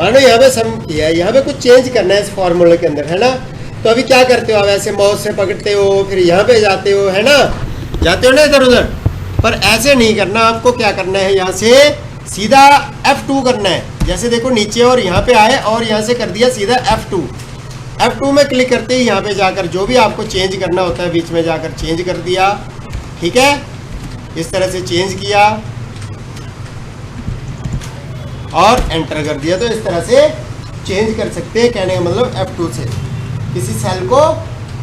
मानो यहाँ पे सम किया है, यहाँ पे कुछ चेंज करना है इस फॉर्मूले के अंदर, है ना। तो अभी क्या करते हो आप, ऐसे माउस से पकड़ते हो, फिर यहाँ पे जाते हो, है ना, जाते हो ना इधर उधर, पर ऐसे नहीं करना। आपको क्या करना है, यहाँ से सीधा F2 करना है। जैसे देखो नीचे और यहाँ पे आए और यहाँ से कर दिया सीधा F2 में क्लिक करते ही यहाँ पे जाकर जो भी आपको चेंज करना होता है बीच में जाकर चेंज कर दिया। ठीक है, इस तरह से चेंज किया और एंटर कर दिया। तो इस तरह से चेंज कर सकते हैं, कहने का मतलब F2 से किसी सेल को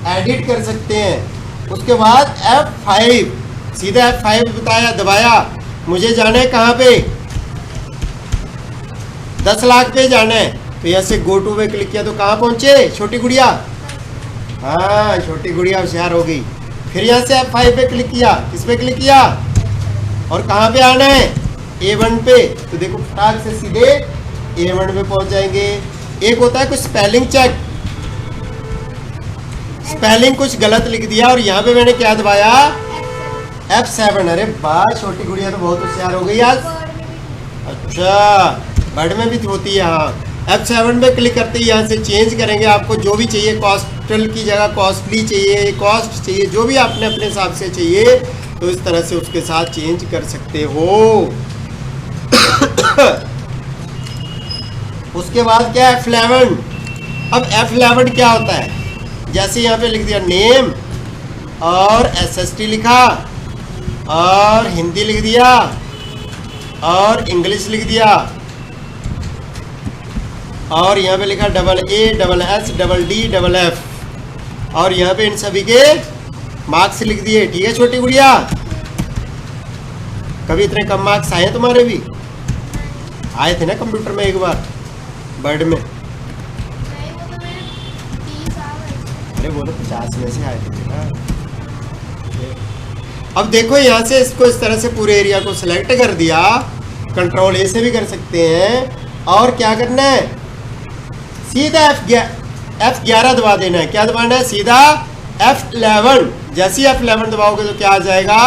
एडिट कर सकते हैं। उसके बाद F5, सीधा F5 बताया, दबाया, मुझे जाना है कहाँ पे, 10 लाख पे जाना है। तो यहाँ से गो टू पे क्लिक किया तो कहाँ पहुँचे, छोटी गुड़िया, हाँ छोटी गुड़िया होशियार हो गई। फिर यहाँ से F5 पे क्लिक किया, किस पे क्लिक किया और कहाँ पे आना है, A1 पे। तो देखो फटाक से सीधे A1 पे पहुँच जाएंगे। एक होता है कुछ स्पेलिंग चेक, स्पेलिंग कुछ गलत लिख दिया और यहाँ पे मैंने क्या दबाया, F7। अरे वाह, छोटी गुड़िया तो बहुत होशियार हो गई आज। अच्छा, वर्ड में भी होती है, हाँ। F7 पे क्लिक करते ही यहाँ से चेंज करेंगे। आपको जो भी चाहिए, कॉस्टल की जगह कॉस्टली चाहिए, कॉस्ट चाहिए, जो भी आपने अपने हिसाब से चाहिए तो इस तरह से उसके साथ चेंज कर सकते हो। उसके बाद क्या है, F11। अब F11 क्या होता है, जैसे यहाँ पे लिख दिया नेम और SST लिखा और हिंदी लिख दिया और इंग्लिश लिख दिया और यहाँ पे लिखा AA, SS, DD, और यहाँ पे इन सभी के मार्क्स लिख दिए। ठीक है छोटी गुड़िया, कभी इतने कम मार्क्स आए तुम्हारे भी? आए थे ना कंप्यूटर में एक बार, वर्ड में। अरे वो तो 50 में से आए थे ना। अब देखो यहाँ से इसको इस तरह से पूरे एरिया को सिलेक्ट कर दिया, कंट्रोल A से भी कर सकते हैं। और क्या करना है, सीधा F11 दबा देना है। क्या दबाना है, सीधा F11। जैसे ही F11 दबाओगे तो क्या आ जाएगा,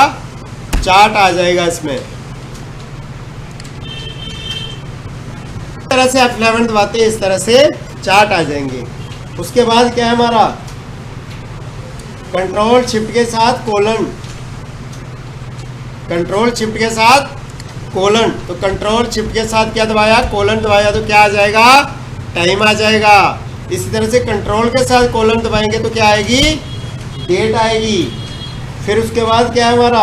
चार्ट आ जाएगा इसमें। इस तरह से F11 दबाते हैं, इस तरह से चार्ट आ जाएंगे। उसके बाद क्या है हमारा, कंट्रोल शिफ्ट के साथ कोलन, कंट्रोल शिफ्ट के साथ कोलन। तो कंट्रोल शिफ्ट के साथ क्या दबाया, कोलन दबाया तो क्या आ जाएगा, टाइम आ जाएगा। इसी तरह से कंट्रोल के साथ कोलन दबाएंगे तो क्या आएगी, डेट आएगी। फिर उसके बाद क्या है हमारा,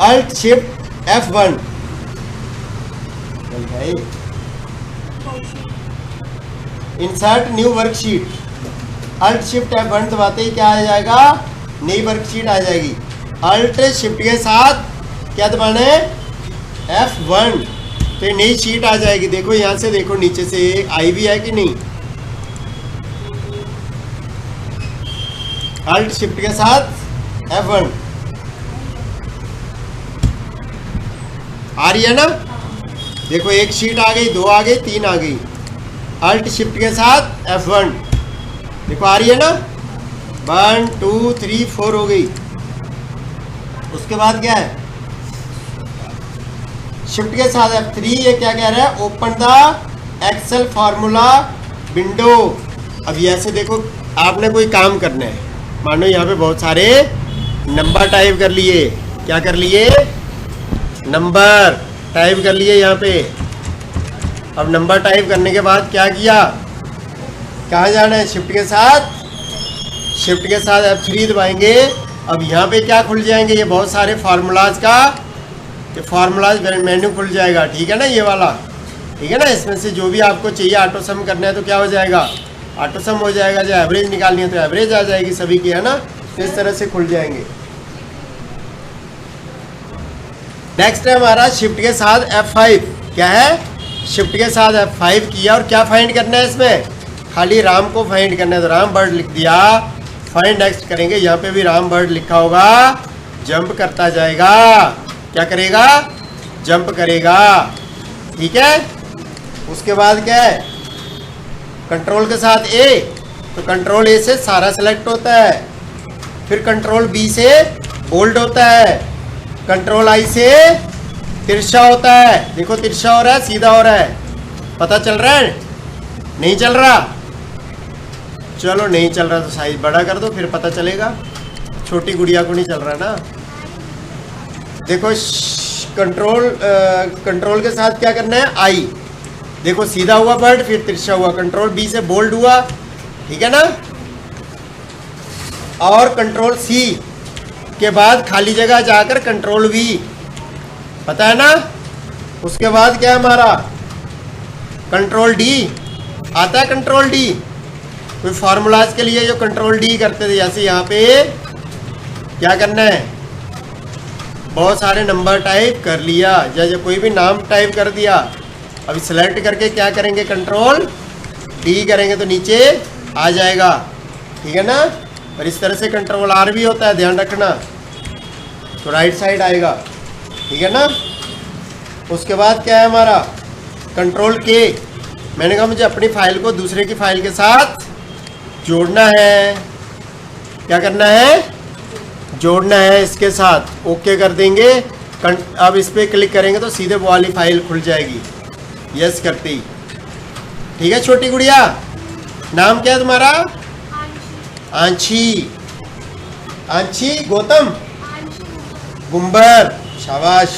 alt shift F1। Insert new worksheet, alt shift F1 दबाते ही क्या आ जाएगा, नई वर्कशीट आ जाएगी। अल्ट शिफ्ट के साथ क्या दबाना है, F1, तो ये नई शीट आ जाएगी। देखो यहाँ से, देखो नीचे से आई भी है कि नहीं, अल्ट शिफ्ट के साथ F1 आ रही है ना। देखो एक शीट आ गई, 2 आ गई, 3 आ गई। अल्ट शिफ्ट के साथ F1, देखो आ रही है ना, 1 2 3 4 हो गई। उसके बाद क्या है, शिफ्ट के साथ F3। ये क्या कह रहा है, open the Excel formula window. अब ऐसे देखो, आपने कोई काम करना है, मानो यहाँ पे बहुत सारे नंबर टाइप कर लिए। क्या कर लिए, नंबर टाइप कर लिए यहाँ पे। अब नंबर टाइप करने के बाद क्या किया, कहाँ जाना है, शिफ्ट के साथ F3 दबाएंगे। अब यहाँ पे क्या खुल जाएंगे, ये बहुत सारे फार्मूलाज का, ये फार्मूलाज मेन्यू खुल जाएगा। ठीक है ना, ये वाला, ठीक है ना। इसमें से जो भी आपको चाहिए ऑटो सम करना है तो क्या हो जाएगा, ऑटो सम हो जाएगा। जो एवरेज निकालनी है तो एवरेज आ जाएगी सभी की, है ना। तो इस तरह से खुल जाएंगे। नेक्स्ट है हमारा शिफ्ट के साथ F5। क्या है, शिफ्ट के साथ F5 किया और क्या फाइंड करना है इसमें, खाली राम को फाइंड करना है। तो राम बर्ड लिख दिया, फाइंड नेक्स्ट करेंगे। यहाँ पे भी राम बर्ड लिखा होगा, जंप करता जाएगा। क्या करेगा, जंप करेगा। ठीक है। उसके बाद क्या है, कंट्रोल के साथ A, तो कंट्रोल A से सारा सेलेक्ट होता है। फिर कंट्रोल B से बोल्ड होता है, कंट्रोल I से तिरछा होता है, देखो तिरछा हो रहा है, सीधा हो रहा है, पता चल रहा है? नहीं चल रहा? चलो नहीं चल रहा तो साइज बड़ा कर दो, फिर पता चलेगा। छोटी गुड़िया को नहीं चल रहा ना। देखो कंट्रोल के साथ क्या करना है, आई, देखो सीधा हुआ बर्ड, फिर तिरछा हुआ, कंट्रोल बी से बोल्ड हुआ, ठीक है ना। और कंट्रोल सी के बाद खाली जगह जाकर कंट्रोल वी, पता है ना। उसके बाद क्या है हमारा, कंट्रोल डी आता है। कंट्रोल डी कोई फार्मूलाज के लिए जो कंट्रोल डी करते थे, जैसे यहाँ पे क्या करना है, बहुत सारे नंबर टाइप कर लिया, जैसे कोई भी नाम टाइप कर दिया, अभी सेलेक्ट करके क्या करेंगे, कंट्रोल डी करेंगे तो नीचे आ जाएगा, ठीक है ना। और इस तरह से कंट्रोल आर भी होता है, ध्यान रखना, तो राइट साइड आएगा, ठीक है ना। उसके बाद क्या है हमारा, कंट्रोल के, मैंने कहा मुझे अपनी फाइल को दूसरे की फाइल के साथ जोड़ना है, क्या करना है, जोड़ना है इसके साथ, ओके कर देंगे। अब इस पर क्लिक करेंगे तो सीधे वो वाली फाइल खुल जाएगी, यस करते ही, ठीक है। छोटी गुड़िया, नाम क्या है तुम्हारा, आंशी, आंशी गौतम गुम्बर, शाबाश,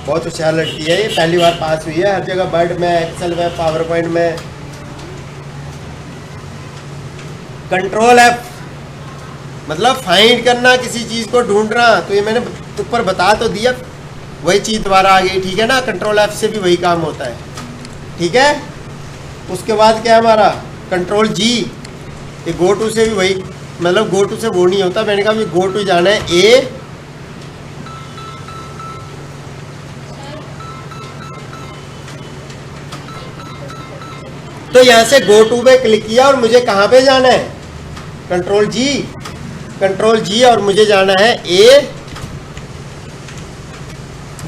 बहुत होशियार लड़की है ये, पहली बार पास हुई है हर जगह, वर्ड में, एक्सेल में, पावर पॉइंट में। कंट्रोल एफ मतलब फाइंड करना, किसी चीज को ढूंढना, तो ये मैंने ऊपर बता तो दिया, वही चीज दोबारा आ गई, ठीक है ना। कंट्रोल एफ से भी वही काम होता है, ठीक है। उसके बाद क्या है हमारा, कंट्रोल जी, ये गो टू से भी वही, मतलब गो टू से वो नहीं होता, मैंने कहा गो टू जाना है ए, तो यहां से गो टू पे क्लिक किया और मुझे कहां पे जाना है, कंट्रोल जी, कंट्रोल जी, और मुझे जाना है ए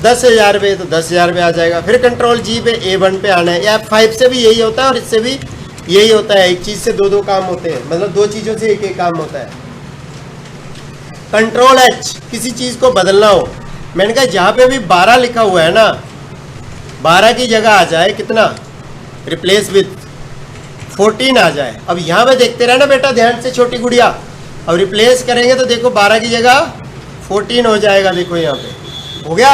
10,000 पे, तो 10,000 पे आ जाएगा। फिर कंट्रोल जी पे A1 पे आना है। या F5 से भी यही होता है और इससे भी यही होता है, एक चीज से दो काम होते हैं, मतलब दो चीजों से एक काम होता है। कंट्रोल H, किसी चीज को बदलना हो, मैंने कहा जहां पे भी 12 लिखा हुआ है ना, 12 की जगह आ जाए कितना, रिप्लेस विथ 14 आ जाए। अब यहाँ पे देखते रहना बेटा ध्यान से, छोटी गुड़िया, अब रिप्लेस करेंगे तो देखो 12 की जगह 14 हो जाएगा, देखो यहाँ पे हो गया।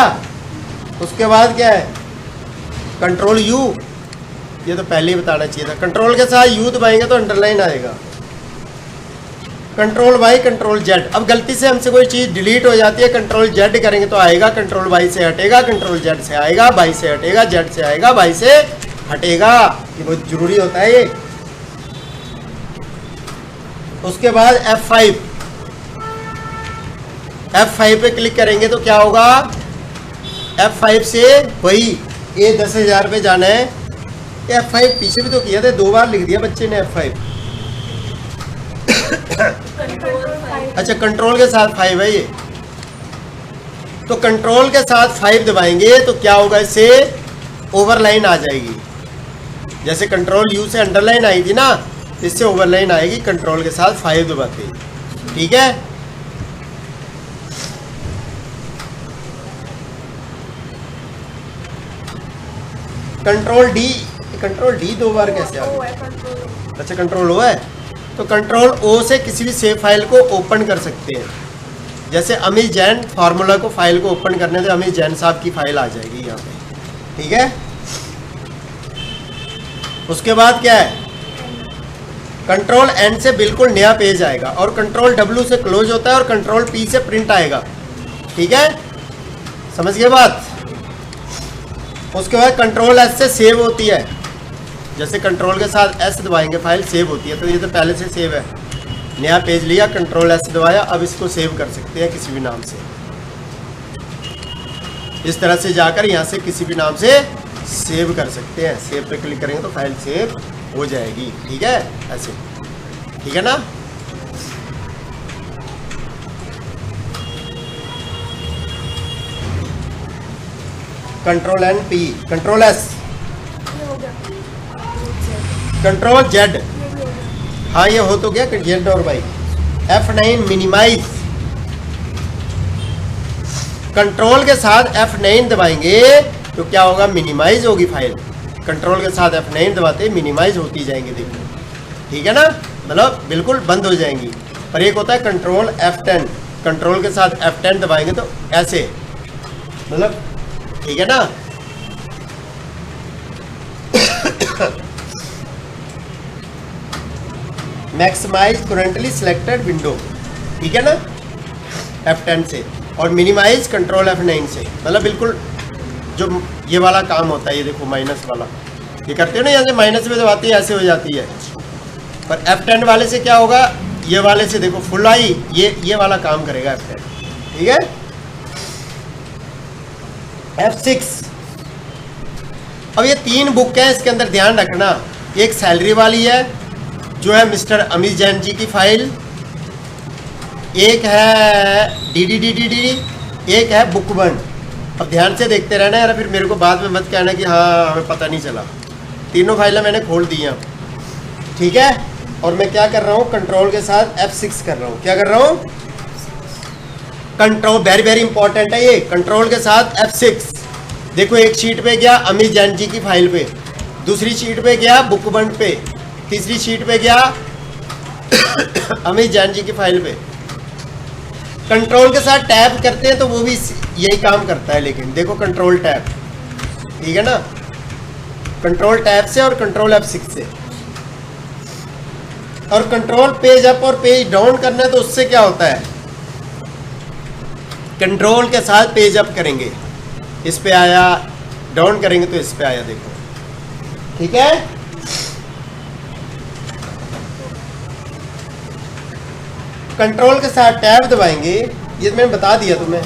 उसके बाद क्या है, कंट्रोल यू, ये तो पहले ही बताना चाहिए था, कंट्रोल के साथ यू दबाएंगे तो अंडरलाइन आएगा। कंट्रोल वाई, कंट्रोल जेड, अब गलती से हमसे कोई चीज डिलीट हो जाती है, कंट्रोल जेड करेंगे तो आएगा, कंट्रोल वाई से हटेगा, कंट्रोल जेड से आएगा, वाई से हटेगा, जेड से आएगा, वाई से हटेगा, ये बहुत जरूरी होता है ये। उसके बाद F5, F5 पे क्लिक करेंगे तो क्या होगा, F5 से वही ये 10,000 पे जाना है। F5 पीछे भी तो किया था, 2 बार लिख दिया बच्चे ने F5। अच्छा कंट्रोल के साथ 5 है ये, तो कंट्रोल के साथ 5 दबाएंगे तो क्या होगा, इससे ओवरलाइन आ जाएगी, जैसे कंट्रोल यू से अंडरलाइन आई थी ना, इससे ओवरलाइन आएगी कंट्रोल के साथ 5 दबाते ही, ठीक है। कंट्रोल डी, कंट्रोल डी 2 बार कैसे आ गया, अच्छा कंट्रोल ओ है, तो कंट्रोल ओ से किसी भी सेव फाइल को ओपन कर सकते हैं, जैसे अमित जैन फार्मूला को फाइल को ओपन करने से अमित जैन साहब की फाइल आ जाएगी यहाँ पे, ठीक है। उसके बाद क्या है, कंट्रोल एन से बिल्कुल नया पेज आएगा, और कंट्रोल डब्ल्यू से क्लोज होता है, और कंट्रोल पी से प्रिंट आएगा, ठीक है, समझ गए बात। उसके बाद कंट्रोल एस से सेव होती है, जैसे कंट्रोल के साथ एस दबाएंगे फाइल सेव होती है, तो ये तो पहले से सेव है, नया पेज लिया, कंट्रोल एस दबाया, अब इसको सेव कर सकते हैं किसी भी नाम से, इस तरह से जाकर यहाँ से किसी भी नाम से सेव कर सकते हैं। सेव पे क्लिक करेंगे तो फाइल सेव हो जाएगी, ठीक है, ऐसे, ठीक है ना। Control N P, control S, control Z, हाँ ये हो तो गया जेड और वाई। F9 मिनिमाइज, कंट्रोल के साथ F9 दबाएंगे तो क्या होगा, मिनिमाइज होगी फाइल। कंट्रोल के साथ F9 दबाते मिनिमाइज होती जाएंगी, देखो ठीक है ना, मतलब बिल्कुल बंद हो जाएंगी। पर एक होता है कंट्रोल F10, कंट्रोल के साथ F10 दबाएंगे तो ऐसे, मतलब ठीक है ना। मैक्सिमाइज करंटली सिलेक्टेड विंडो, ठीक है ना, F10 से, और मिनिमाइज कंट्रोल F9 से, मतलब बिल्कुल जो ये वाला काम होता है, ये देखो माइनस वाला, ये करते हो ना, यहाँ से माइनस में दबाती है ऐसे हो जाती है। पर F10 वाले से क्या होगा, ये वाले से देखो फुल आई, ये वाला काम करेगा F10, ठीक है। F6, अब ये 3 बुक है, इसके अंदर ध्यान रखना, एक सैलरी वाली है जो है मिस्टर अमित जैन जी की फाइल, एक है DDDDD, एक है बुक 1। अब ध्यान से देखते रहना यार, फिर मेरे को बाद में मत कहना कि हाँ हमें पता नहीं चला। तीनों फाइलें मैंने खोल दी हैं, ठीक है। और मैं क्या कर रहा हूँ, कंट्रोल के साथ F6 कर रहा हूँ। क्या कर रहा हूँ, कंट्रोल, वेरी वेरी इंपॉर्टेंट है ये, कंट्रोल के साथ F6। देखो एक शीट पे गया अमित जैन जी की फाइल पे, दूसरी शीट पे गया बुक 1 पे, तीसरी शीट पे गया अमित जैन जी की फाइल पे। कंट्रोल के साथ टैब करते हैं तो वो भी यही काम करता है, लेकिन देखो कंट्रोल टैब, ठीक है ना, कंट्रोल टैब से और कंट्रोल F6 से। और कंट्रोल पेज अप और पेज डाउन करना है तो उससे क्या होता है, कंट्रोल के साथ पेज अप करेंगे, इस पे आया, डाउन करेंगे तो इस पे आया, देखो ठीक है। कंट्रोल के साथ टैब दबाएंगे, ये मैंने बता दिया तुम्हें,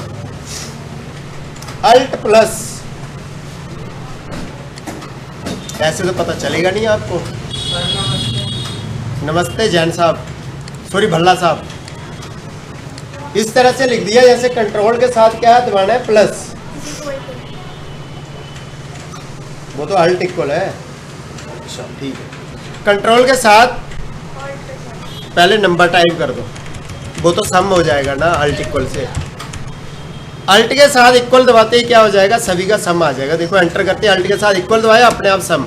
अल्ट प्लस, ऐसे तो पता चलेगा नहीं आपको। नमस्ते जैन साहब, सॉरी भल्ला साहब, इस तरह से लिख दिया जैसे कंट्रोल के साथ क्या दबाना है, प्लस, वो तो अल्ट इक्वल है, अच्छा ठीक है। कंट्रोल के साथ पहले नंबर टाइप कर दो, वो तो सम हो जाएगा ना अल्ट इक्वल से। अल्ट के साथ इक्वल दबाते ही क्या हो जाएगा, सभी का सम आ जाएगा। देखो एंटर करते अल्ट के साथ इक्वल दबाया, अपने आप सम।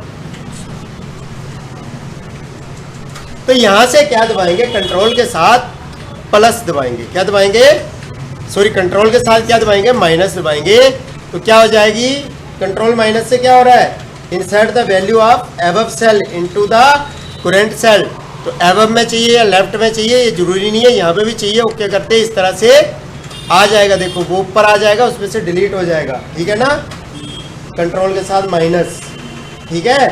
तो यहां से क्या दबाएंगे, कंट्रोल के साथ प्लस दबाएंगे, क्या दबाएंगे, सॉरी कंट्रोल के साथ क्या दबाएंगे, माइनस दबाएंगे, तो क्या हो जाएगी, कंट्रोल माइनस से क्या हो रहा है, insert the value of above cell into the current cell. तो एबव में चाहिए या लेफ्ट में चाहिए ये जरूरी नहीं है, यहाँ पे भी चाहिए, ओके करते इस तरह से आ जाएगा, देखो वो ऊपर आ जाएगा, उसमें से डिलीट हो जाएगा, ठीक है ना, कंट्रोल के साथ माइनस, ठीक है।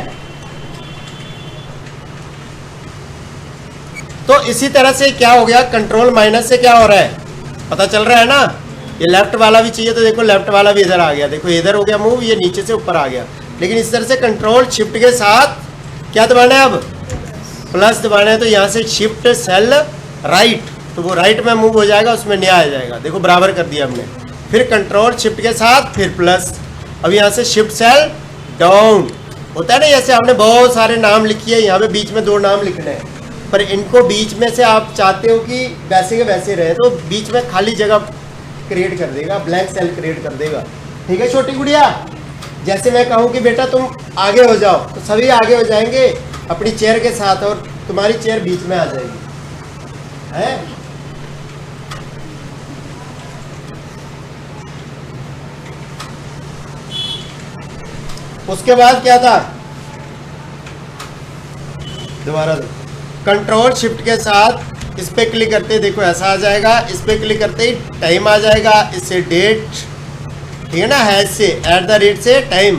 तो इसी तरह से क्या हो गया, कंट्रोल माइनस से क्या हो रहा है, पता चल रहा है ना, ये लेफ्ट वाला भी चाहिए तो देखो लेफ्ट वाला भी इधर आ गया, देखो इधर हो गया मूव, ये नीचे से ऊपर आ गया। लेकिन इस तरह से कंट्रोल शिफ्ट के साथ क्या दबाना है, अब प्लस दबाना है, तो यहाँ से शिफ्ट सेल राइट, तो वो राइट में मूव हो जाएगा, उसमें नया आ जाएगा, देखो बराबर कर दिया हमने। फिर कंट्रोल शिफ्ट के साथ फिर प्लस, अब यहाँ से शिफ्ट सेल डाउन होता है ना, जैसे आपने बहुत सारे नाम लिखिए, यहाँ पे बीच में 2 नाम लिखने हैं, पर इनको बीच में से आप चाहते हो कि वैसे के वैसे रहे, तो बीच में खाली जगह क्रिएट कर देगा, ब्लैंक सेल क्रिएट कर देगा, ठीक है छोटी गुड़िया। जैसे मैं कहूँ कि बेटा तुम आगे हो जाओ, तो सभी आगे हो जाएंगे अपनी चेयर के साथ, और तुम्हारी चेयर बीच में आ जाएगी, है। उसके बाद क्या था, दोबारा दो, कंट्रोल शिफ्ट के साथ इस पे क्लिक करते देखो ऐसा आ जाएगा, इस पे क्लिक करते ही टाइम आ जाएगा, इससे डेट, ठीक है ना, हैज से @ से टाइम,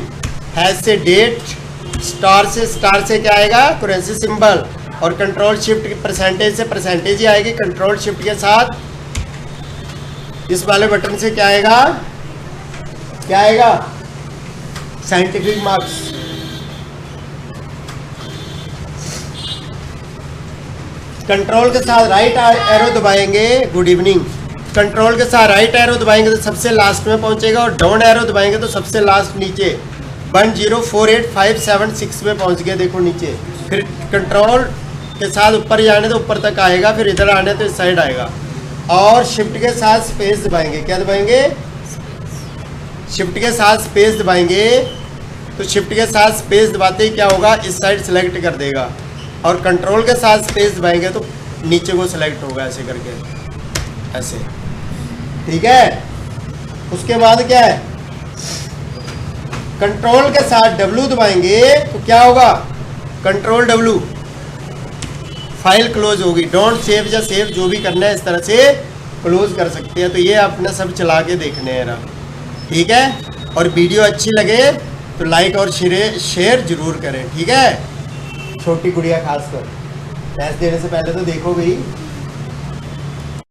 हैज से डेट, स्टार से क्या आएगा, करेंसी सिंबल, और कंट्रोल शिफ्ट परसेंटेज से परसेंटेज ही आएगी। कंट्रोल शिफ्ट के साथ इस वाले बटन से क्या आएगा, क्या आएगा, साइंटिफिक मार्क्स। कंट्रोल के साथ राइट एरो दबाएंगे, गुड इवनिंग, कंट्रोल के साथ राइट एरो दबाएंगे तो सबसे लास्ट में पहुंचेगा, और डाउन एरो दबाएंगे तो सबसे लास्ट नीचे 1048576 में पहुंच गए, देखो नीचे। फिर कंट्रोल के साथ ऊपर जाने तो ऊपर तक आएगा, फिर इधर आने तो इस साइड आएगा, और शिफ्ट के साथ स्पेस दबाएंगे, क्या दबाएंगे, शिफ्ट के साथ स्पेस दबाएंगे तो शिफ्ट के साथ स्पेस दबाते ही क्या होगा, इस साइड सेलेक्ट कर देगा, और कंट्रोल के साथ स्पेस दबाएंगे तो नीचे को सेलेक्ट होगा ऐसे करके, ऐसे। ठीक है, उसके बाद क्या है, कंट्रोल के साथ W दबाएंगे तो क्या होगा, कंट्रोल W, फाइल क्लोज होगी। डोंट सेव या सेव जो भी करना है इस तरह से क्लोज कर सकते हैं। तो ये अपने सब चला के देखने हैं ना, ठीक है। और वीडियो अच्छी लगे तो लाइक और शेयर जरूर करें, ठीक है। छोटी गुड़िया खासकर, मैच देने से पहले तो देखो भाई।